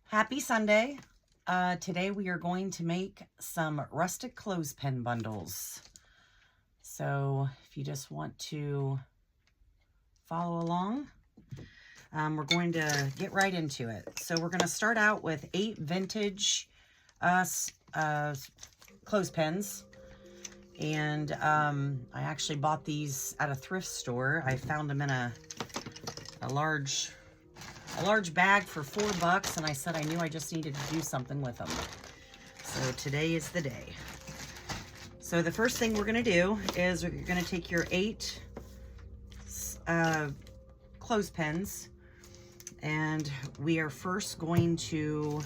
Happy Sunday. Today we are going to make some rustic clothespin bundles. So if you just want to follow along, we're going to get right into it. So we're going to start out with 8 vintage clothespins. And I actually bought these at a thrift store. I found them in a large bag for $4, and I said I knew I just needed to do something with them. So today is the day. So the first thing we're going to do is you're going to take your 8 clothespins, and we are first going to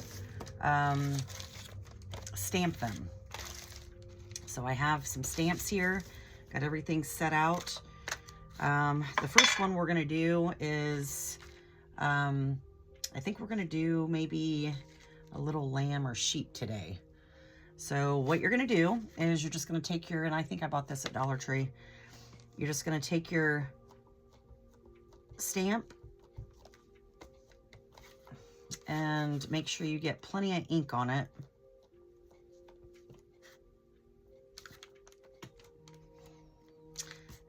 stamp them. So I have some stamps here, got everything set out. The first one we're going to do is I think we're going to do maybe a little lamb or sheep today. So what you're going to do is you're just going to take your, and I think I bought this at Dollar Tree, you're just going to take your stamp and make sure you get plenty of ink on it.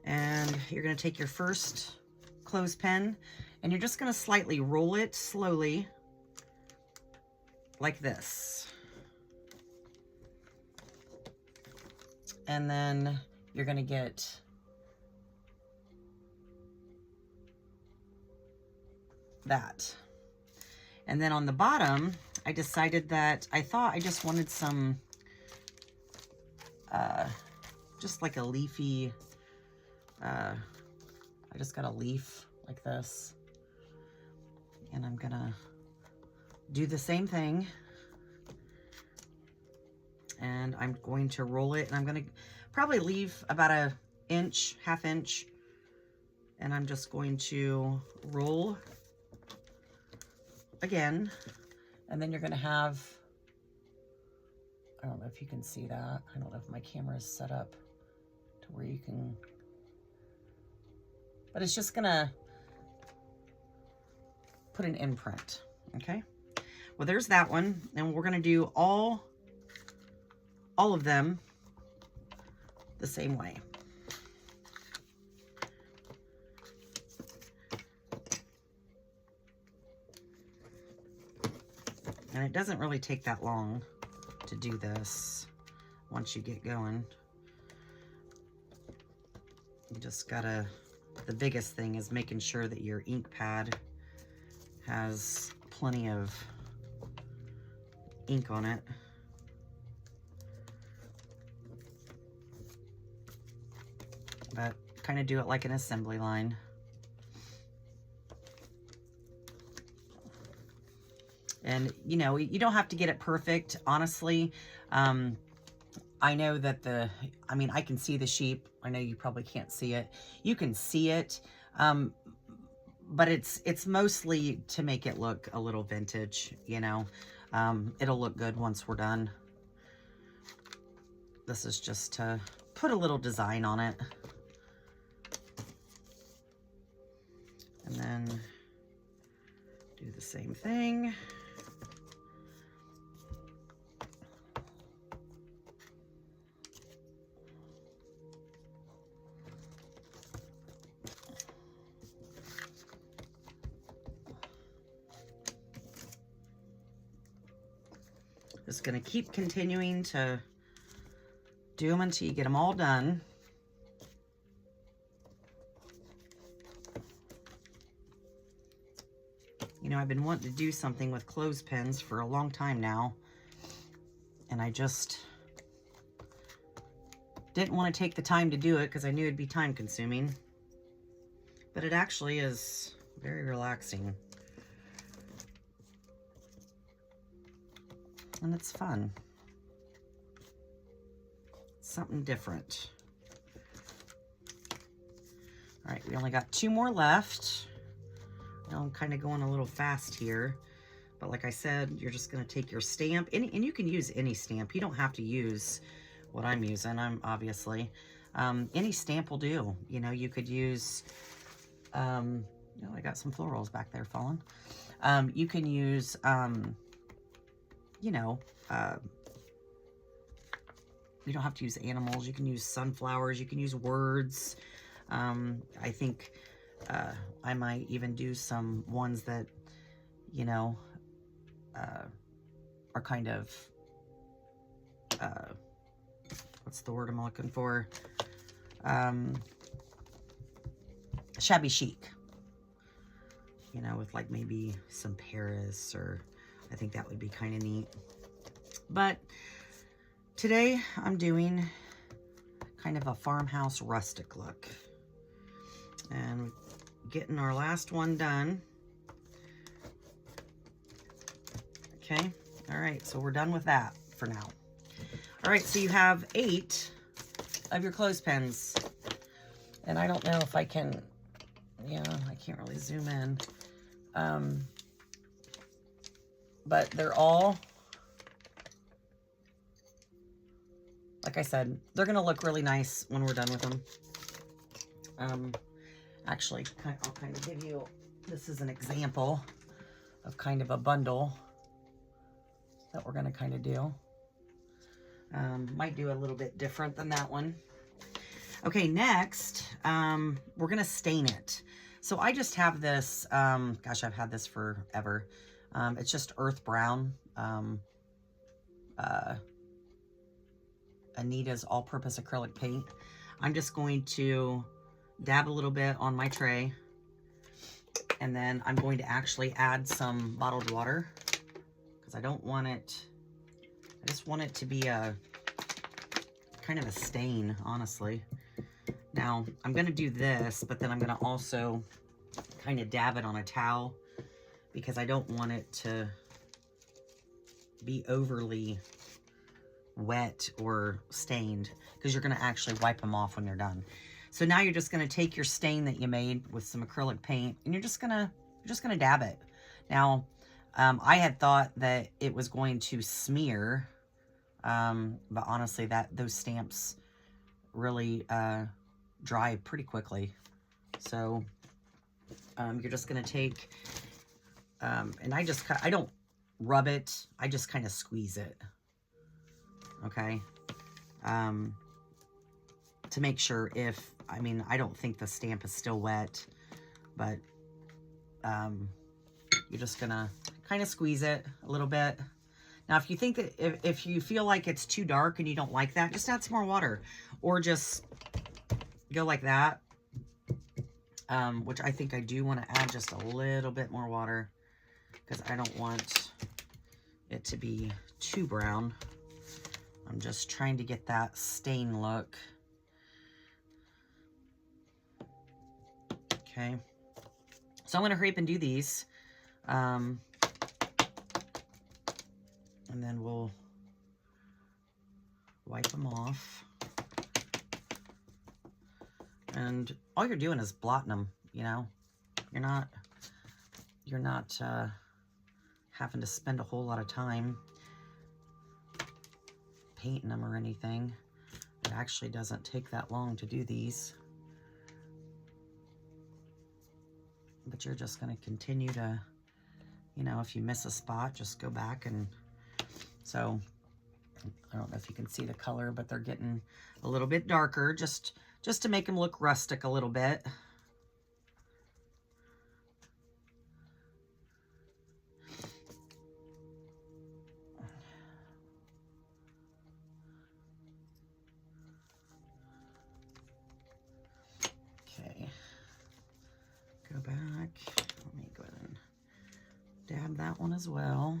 And you're going to take your first clothespin, and you're just going to slightly roll it slowly like this. And then you're going to get that. And then on the bottom, I decided that I thought I just wanted some, just like a leafy, I just got a leaf like this. And I'm gonna do the same thing. And I'm going to roll it, and I'm gonna probably leave about a inch, half inch. And I'm just going to roll again. And then you're gonna have, I don't know if you can see that. I don't know if my camera is set up to where you can, but it's just gonna put an imprint, okay? Well, there's that one, and we're gonna do all of them the same way. And it doesn't really take that long to do this once you get going. You just gotta, the biggest thing is making sure that your ink pad has plenty of ink on it. But kind of do it like an assembly line. And, you know, you don't have to get it perfect, honestly. I know that I mean, I can see the sheep. I know you probably can't see it. You can see it. But it's mostly to make it look a little vintage, you know. It'll look good once we're done. This is just to put a little design on it. And then do the same thing. Just going to keep continuing to do them until you get them all done. You know, I've been wanting to do something with clothespins for a long time now, and I just didn't want to take the time to do it because I knew it'd be time consuming. But it actually is very relaxing. And it's fun. Something different. All right, we only got 2 more left. Now I'm kind of going a little fast here. But like I said, you're just going to take your stamp. And you can use any stamp. You don't have to use what I'm using, obviously. Any stamp will do. You know, you could use... oh, I got some florals back there falling. You can use you know, you don't have to use animals. You can use sunflowers. You can use words. I think I might even do some ones that, you know, are kind of, what's the word I'm looking for? Shabby chic. You know, with like maybe some Paris, or I think that would be kind of neat. But today I'm doing kind of a farmhouse rustic look. And getting our last one done. Okay, all right, so we're done with that for now. All right, so you have 8 of your clothespins. And I don't know if I can, yeah, I can't really zoom in. But they're all, like I said, they're gonna look really nice when we're done with them. Actually, I'll kind of give you, this is an example of kind of a bundle that we're gonna kind of do. Might do a little bit different than that one. Okay, next, we're gonna stain it. So I just have this, gosh, I've had this forever. It's just earth brown. Anita's all-purpose acrylic paint. I'm just going to dab a little bit on my tray, and then I'm going to actually add some bottled water because I don't want it, I just want it to be a kind of a stain, honestly. Now, I'm going to do this, but then I'm going to also kind of dab it on a towel because I don't want it to be overly wet or stained, because you're going to actually wipe them off when you're done. So now you're just going to take your stain that you made with some acrylic paint, and you're just going to dab it. Now, I had thought that it was going to smear, but honestly, those stamps really dry pretty quickly. So you're just going to take, and I don't rub it, I just kind of squeeze it. Okay, to make sure if, I mean, I don't think the stamp is still wet, but you're just gonna kind of squeeze it a little bit. Now, if you think that, if you feel like it's too dark and you don't like that, just add some more water, or just go like that, which I think I do want to add just a little bit more water because I don't want it to be too brown. I'm just trying to get that stain look. Okay. So I'm going to hurry up and do these. And then we'll wipe them off. And all you're doing is blotting them, you know. You're not having to spend a whole lot of time painting them or anything. It actually doesn't take that long to do these. But you're just going to continue to, you know, if you miss a spot, just go back. And so I don't know if you can see the color, but they're getting a little bit darker just to make them look rustic a little bit. Okay, go back. Let me go ahead and dab that one as well.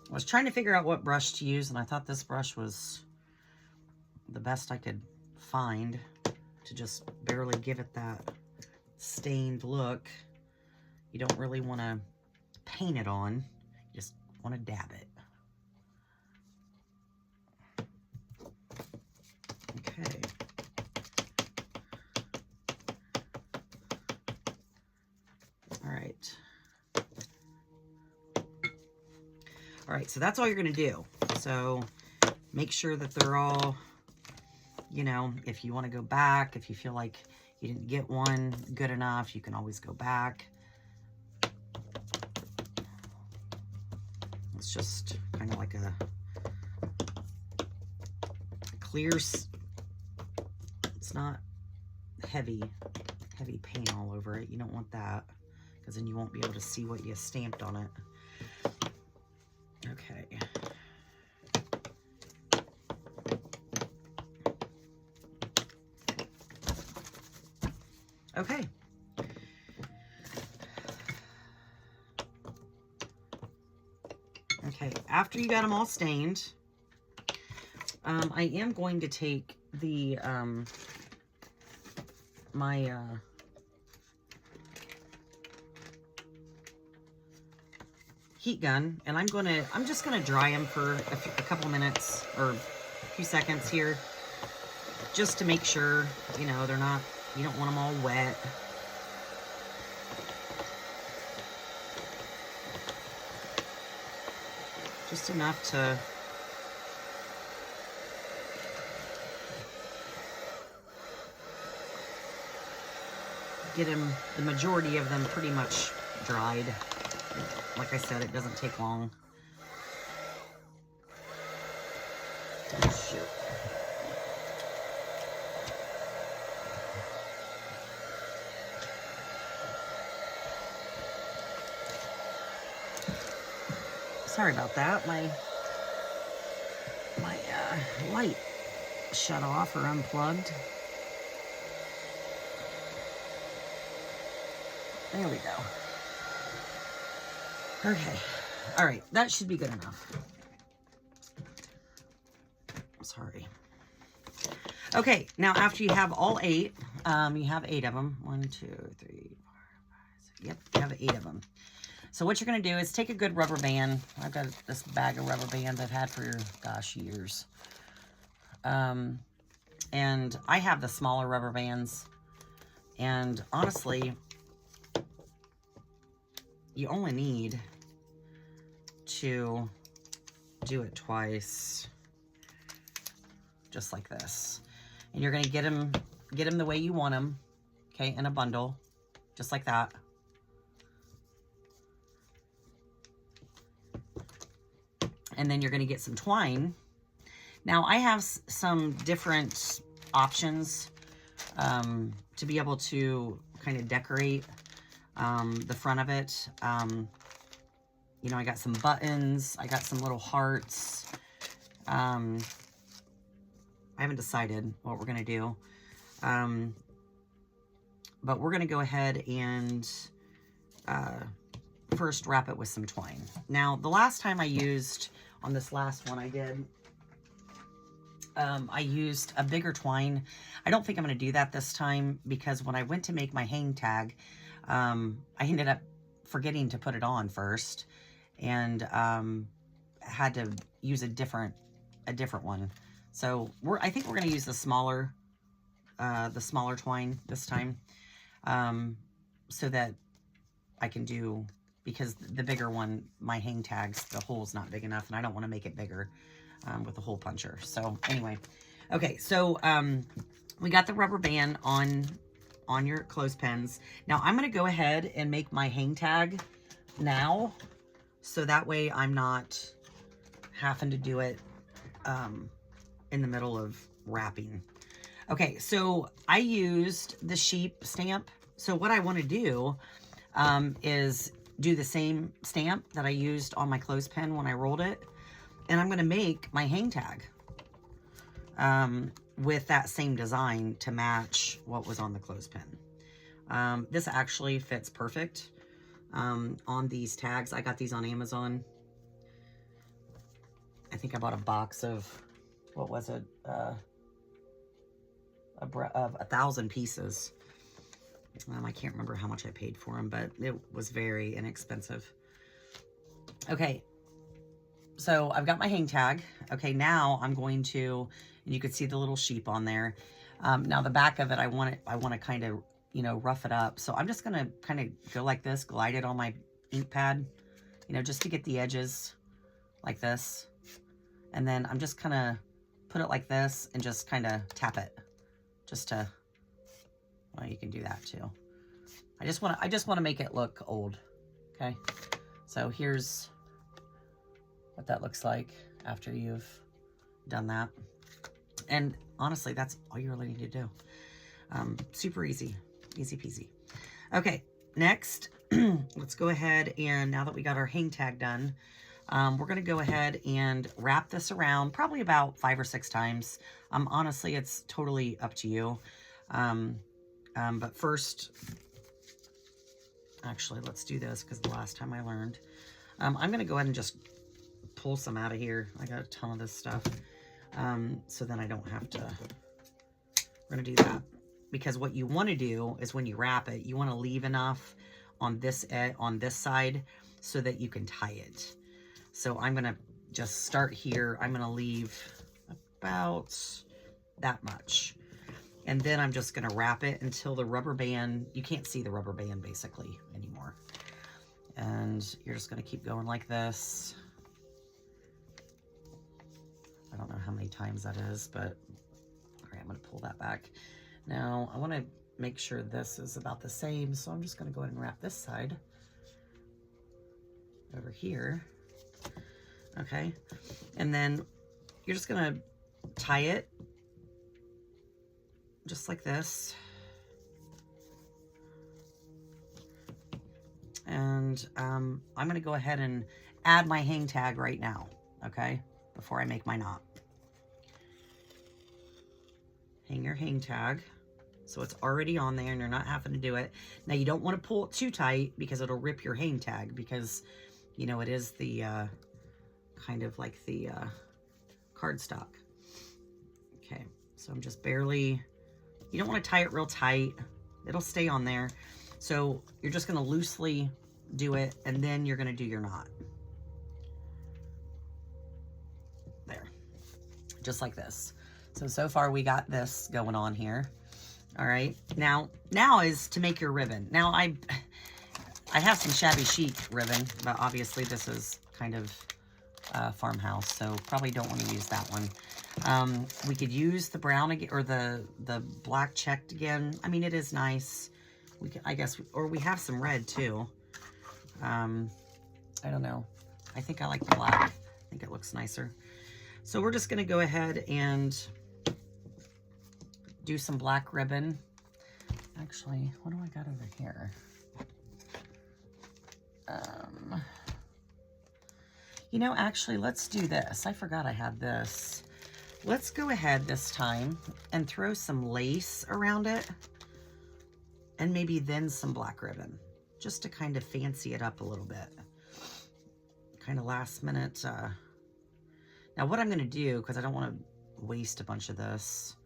I was trying to figure out what brush to use, and I thought this brush was the best I could find to just barely give it that stained look. You don't really want to paint it on, you just want to dab it. Okay. All right. All right, so that's all you're going to do. So make sure that they're all, you know, if you want to go back, if you feel like you didn't get one good enough, you can always go back. It's just kind of like a clear, it's not heavy paint all over it. You don't want that, because then you won't be able to see what you stamped on it. Okay. Okay. Okay, after you got them all stained, I am going to take the, my, heat gun, and I'm just gonna dry them for a couple minutes or a few seconds here, just to make sure, you know, they're not, you don't want them all wet. Just enough to get them, the majority of them pretty much dried. Like I said, it doesn't take long. Oh, shoot. Sorry about that. My light shut off or unplugged. There we go. Okay. All right. That should be good enough. Sorry. Okay. Now, after you have all 8, you have 8 of them. 1, 2, 3, 4, 5, 6. Yep. You have 8 of them. So what you're going to do is take a good rubber band. I've got this bag of rubber bands I've had for, gosh, years. And I have the smaller rubber bands. And honestly, you only need to do it twice, just like this. And you're going to get them the way you want them, okay, in a bundle, just like that. And then you're going to get some twine. Now, I have some different options to be able to kind of decorate the front of it. You know, I got some buttons. I got some little hearts. I haven't decided what we're going to do. But we're going to go ahead and first wrap it with some twine. Now, the last time I used, on this last one I did, I used a bigger twine. I don't think I'm going to do that this time, because when I went to make my hang tag, I ended up forgetting to put it on first, and had to use a different one. So I think we're going to use the smaller twine this time, so that I can do, because the bigger one, my hang tags, the hole's not big enough, and I don't want to make it bigger with the hole puncher. So anyway, okay, so we got the rubber band on your clothespins. Now I'm going to go ahead and make my hang tag now, so that way I'm not having to do it in the middle of wrapping. Okay, so I used the sheep stamp. So what I want to do is do the same stamp that I used on my clothespin when I rolled it. And I'm going to make my hang tag with that same design to match what was on the clothespin. This actually fits perfect on these tags. I got these on Amazon. I think I bought a box of, what was it? Of 1,000 pieces. I can't remember how much I paid for them, but it was very inexpensive. Okay, so I've got my hang tag. Okay, now I'm going to, and you can see the little sheep on there. Now the back of it, I want to kind of, you know, rough it up. So I'm just going to kind of go like this, glide it on my ink pad, you know, just to get the edges like this. And then I'm just kind of put it like this and just kind of tap it just to, well, you can do that too. I just want to make it look old. Okay. So here's what that looks like after you've done that. And honestly, that's all you really need to do. Super easy, easy peasy. Okay. Next, let's go ahead and now that we got our hang tag done, we're going to go ahead and wrap this around probably about 5 or 6 times. Honestly, it's totally up to you. But first, actually, let's do this because the last time I learned, I'm going to go ahead and just pull some out of here. I got a ton of this stuff. So then I don't have to, we're going to do that. Because what you want to do is when you wrap it, you want to leave enough on this side so that you can tie it. So I'm going to just start here. I'm going to leave about that much. And then I'm just going to wrap it until the rubber band, you can't see the rubber band basically anymore. And you're just going to keep going like this. I don't know how many times that is, but all right, I'm going to pull that back. Now I want to make sure this is about the same. So I'm just going to go ahead and wrap this side over here. Okay. And then you're just going to tie it just like this. And I'm going to go ahead and add my hang tag right now. Okay. Before I make my knot. Hang your hang tag. So it's already on there and you're not having to do it. Now you don't want to pull it too tight because it'll rip your hang tag because, you know, it is the kind of like the cardstock. Okay, so I'm just barely, you don't want to tie it real tight. It'll stay on there. So you're just going to loosely do it and then you're going to do your knot. There, just like this. So far we got this going on here. All right, now is to make your ribbon. Now I have some shabby chic ribbon, but obviously this is kind of farmhouse, so probably don't want to use that one. We could use the brown again or the black checked again. I mean, it is nice. We can, I guess, or we have some red too. I don't know. I think I like the black. I think it looks nicer. So we're just going to go ahead and do some black ribbon. Actually, what do I got over here? You know, actually, let's do this. I forgot I had this. Let's go ahead this time and throw some lace around it and maybe then some black ribbon just to kind of fancy it up a little bit. Kind of last minute. Now what I'm going to do, because I don't want to waste a bunch of this.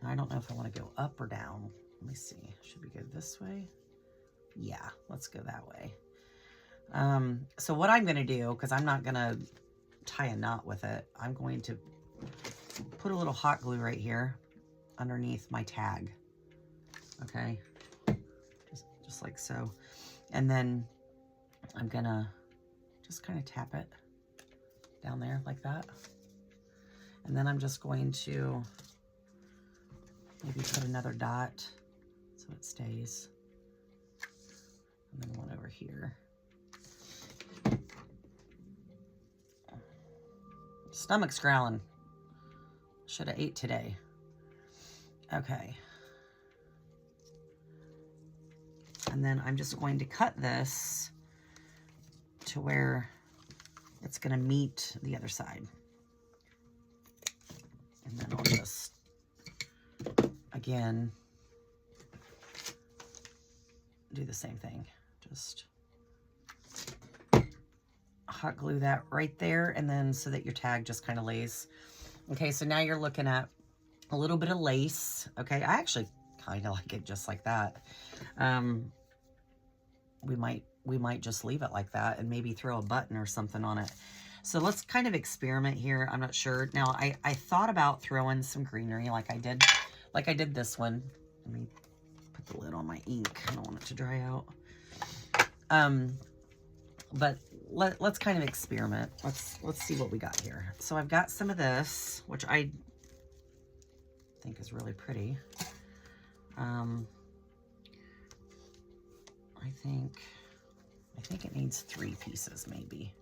Now, I don't know if I want to go up or down. Let me see. Should we go this way? Yeah, let's go that way. So what I'm going to do, because I'm not going to tie a knot with it, I'm going to put a little hot glue right here underneath my tag. Okay, just like so. And then I'm going to just kind of tap it down there like that. And then I'm just going to maybe put another dot so it stays. And then one over here. Stomach's growling. Should have ate today. Okay. And then I'm just going to cut this to where it's going to meet the other side. And then I'll just, again, do the same thing. Just hot glue that right there, and then so that your tag just kind of lays. Okay, so now you're looking at a little bit of lace. Okay, I actually kind of like it just like that. We might just leave it like that and maybe throw a button or something on it. So let's kind of experiment here. I'm not sure. Now I thought about throwing some greenery like I did this one. Let me put the lid on my ink. I don't want it to dry out. But let's kind of experiment. Let's see what we got here. So I've got some of this, which I think is really pretty. I think it needs 3 pieces maybe.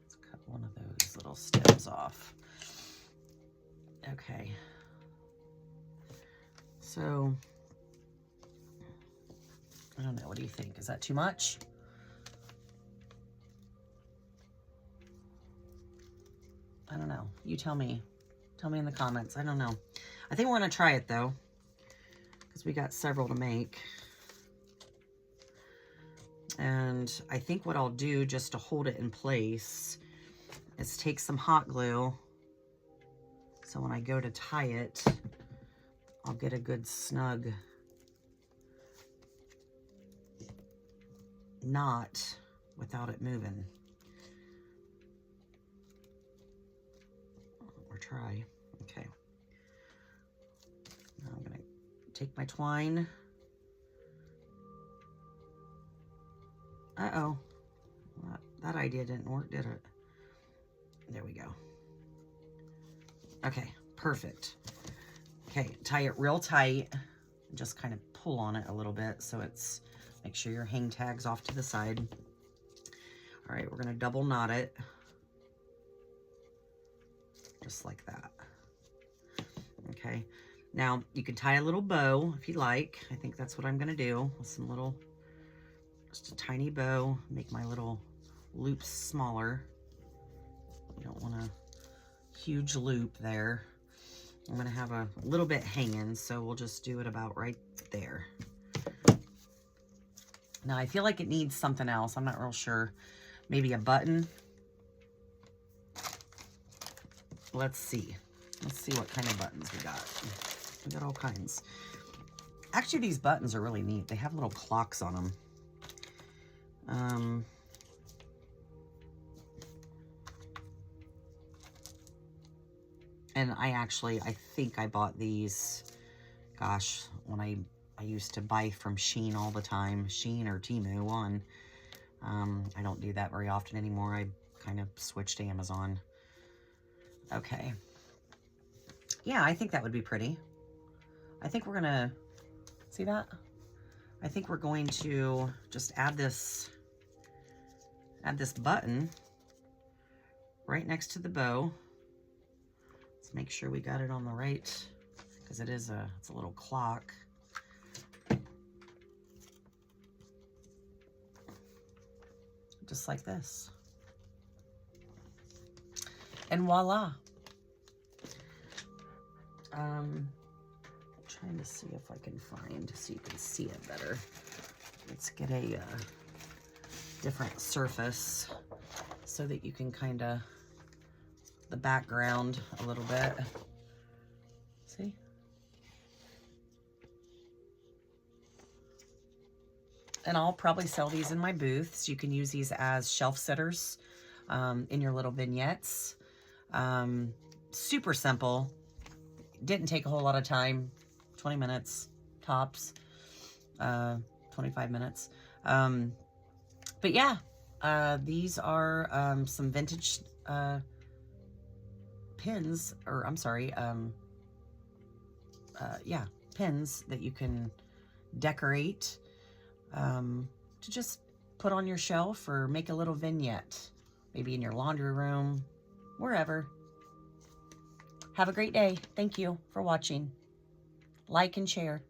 Let's cut one of those little stems off. Okay. So, I don't know. What do you think? Is that too much? I don't know. You tell me. Tell me in the comments. I don't know. I think we're going to try it, though, because we got several to make. And I think what I'll do just to hold it in place is take some hot glue. So when I go to tie it, I'll get a good snug knot without it moving. Or try. Okay. Now I'm going to take my twine. Uh-oh. That idea didn't work, did it? There we go. Okay, perfect. Okay, tie it real tight. Just kind of pull on it a little bit so it's, make sure your hang tag's off to the side. All right, we're gonna double knot it. Just like that. Okay, now you can tie a little bow if you like. I think that's what I'm gonna do with some little, just a tiny bow. Make my little loops smaller. You don't want a huge loop there. I'm going to have a little bit hanging, so we'll just do it about right there. Now, I feel like it needs something else. I'm not real sure. Maybe a button. Let's see. Let's see what kind of buttons we got. We got all kinds. Actually, these buttons are really neat. They have little clocks on them. And I think I bought these, gosh, when I used to buy from Shein all the time. Shein or Temu, one. I don't do that very often anymore. I kind of switched to Amazon. Okay. Yeah, I think that would be pretty. I think we're gonna, see that? I think we're going to just add this button right next to the bow. Let's make sure we got it on the right, because it's a little clock. Just like this. And voila. Trying to see if I can find, so you can see it better. Let's get a different surface so that you can kind of, the background a little bit. See? And I'll probably sell these in my booths. You can use these as shelf sitters in your little vignettes. Super simple. Didn't take a whole lot of time. 20 minutes tops. 25 minutes. But yeah, these are some vintage pins, or I'm sorry, yeah, pins that you can decorate to just put on your shelf or make a little vignette, maybe in your laundry room, wherever. Have a great day. Thank you for watching. Like and share.